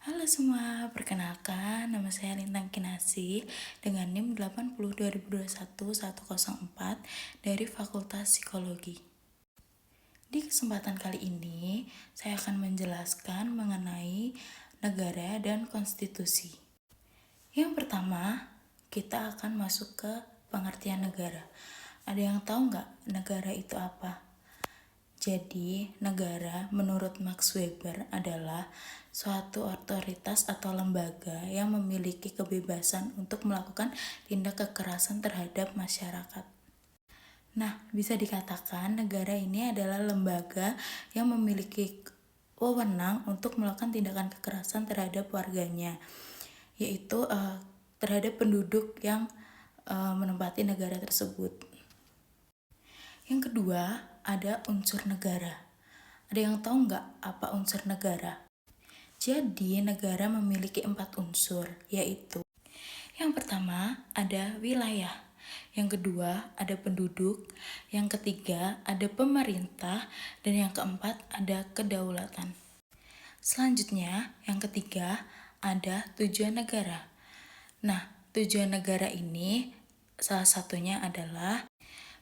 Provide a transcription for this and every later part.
Halo semua, perkenalkan nama saya Lintang Kinasi dengan NIM 80 2021 104 dari Fakultas Psikologi. Di kesempatan kali ini, saya akan menjelaskan mengenai negara dan konstitusi. Yang pertama, kita akan masuk ke pengertian negara. Ada yang tahu nggak negara itu apa? Jadi, negara menurut Max Weber adalah suatu otoritas atau lembaga yang memiliki kebebasan untuk melakukan tindak kekerasan terhadap masyarakat. Nah, bisa dikatakan negara ini adalah lembaga yang memiliki wewenang untuk melakukan tindakan kekerasan terhadap warganya, yaitu terhadap penduduk yang menempati negara tersebut. Yang kedua, ada unsur negara. Ada yang tahu nggak apa unsur negara? Jadi, negara memiliki 4 unsur, yaitu yang pertama ada wilayah, yang kedua ada penduduk, yang ketiga ada pemerintah, dan yang keempat ada kedaulatan. Selanjutnya, yang ketiga ada tujuan negara. Nah, tujuan negara ini salah satunya adalah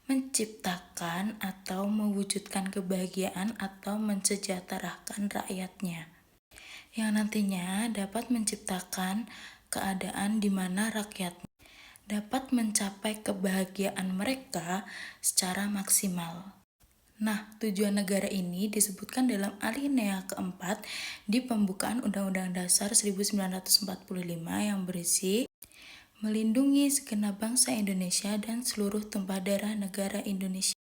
menciptakan atau mewujudkan kebahagiaan atau mensejahterakan rakyatnya, yang nantinya dapat menciptakan keadaan di mana rakyat dapat mencapai kebahagiaan mereka secara maksimal. Nah, tujuan negara ini disebutkan dalam alinea keempat di pembukaan Undang-Undang Dasar 1945 yang berisi melindungi segenap bangsa Indonesia dan seluruh tumpah darah negara Indonesia,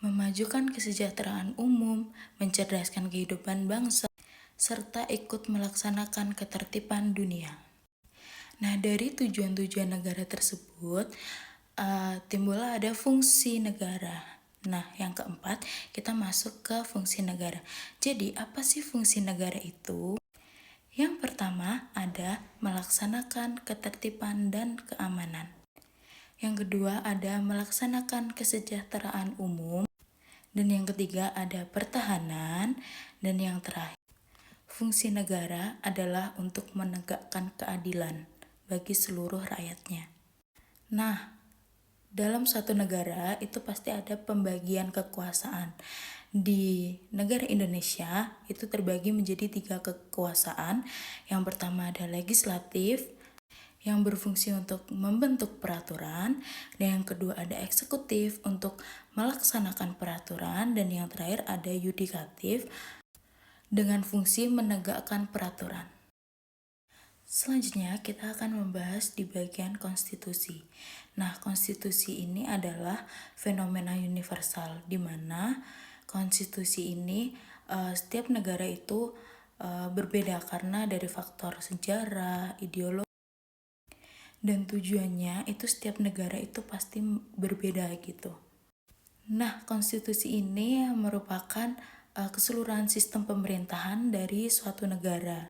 memajukan kesejahteraan umum, mencerdaskan kehidupan bangsa, serta ikut melaksanakan ketertiban dunia. Nah, dari tujuan-tujuan negara tersebut, timbullah ada fungsi negara. Nah, yang keempat, kita masuk ke fungsi negara. Jadi, apa sih fungsi negara itu? Yang pertama ada melaksanakan ketertiban dan keamanan. Yang kedua ada melaksanakan kesejahteraan umum. Dan yang ketiga ada pertahanan. Dan yang terakhir, fungsi negara adalah untuk menegakkan keadilan bagi seluruh rakyatnya. Nah, dalam suatu negara itu pasti ada pembagian kekuasaan. Di negara Indonesia itu terbagi menjadi 3 kekuasaan. Yang pertama ada legislatif, yang berfungsi untuk membentuk peraturan, dan yang kedua ada eksekutif untuk melaksanakan peraturan, dan yang terakhir ada yudikatif dengan fungsi menegakkan peraturan. Selanjutnya kita akan membahas di bagian konstitusi. Nah, konstitusi ini adalah fenomena universal di mana konstitusi ini setiap negara itu berbeda karena dari faktor sejarah, ideologi, dan tujuannya itu setiap negara itu pasti berbeda gitu. Nah, konstitusi ini merupakan keseluruhan sistem pemerintahan dari suatu negara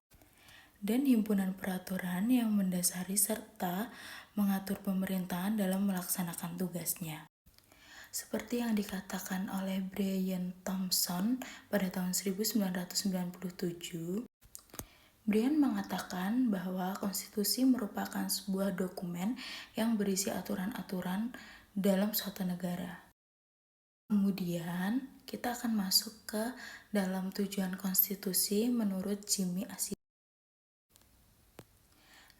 dan himpunan peraturan yang mendasari serta mengatur pemerintahan dalam melaksanakan tugasnya. Seperti yang dikatakan oleh Brian Thompson pada tahun 1997, Brian mengatakan bahwa konstitusi merupakan sebuah dokumen yang berisi aturan-aturan dalam suatu negara. Kemudian, kita akan masuk ke dalam tujuan konstitusi menurut Jimmy Asidiki.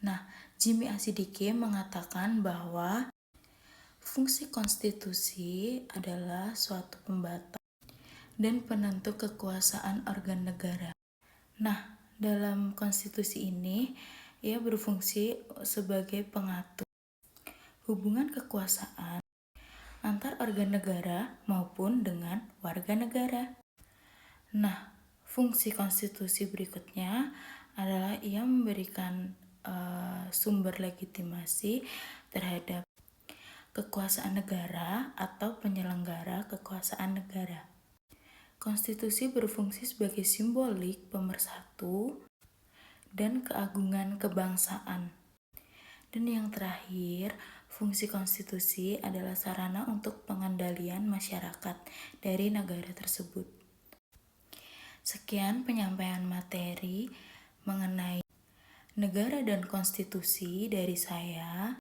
Nah, Jimmy Asidiki mengatakan bahwa fungsi konstitusi adalah suatu pembatas dan penentu kekuasaan organ negara. Nah, dalam konstitusi ini, ia berfungsi sebagai pengatur hubungan kekuasaan antar organ negara maupun dengan warga negara. Nah, fungsi konstitusi berikutnya adalah ia memberikan sumber legitimasi terhadap kekuasaan negara atau penyelenggara kekuasaan negara. Konstitusi berfungsi sebagai simbolik pemersatu dan keagungan kebangsaan. Dan yang terakhir, fungsi konstitusi adalah sarana untuk pengendalian masyarakat dari negara tersebut. Sekian penyampaian materi mengenai negara dan konstitusi dari saya.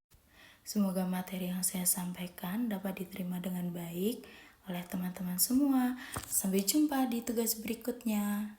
Semoga materi yang saya sampaikan dapat diterima dengan baik oleh teman-teman semua. Sampai jumpa di tugas berikutnya.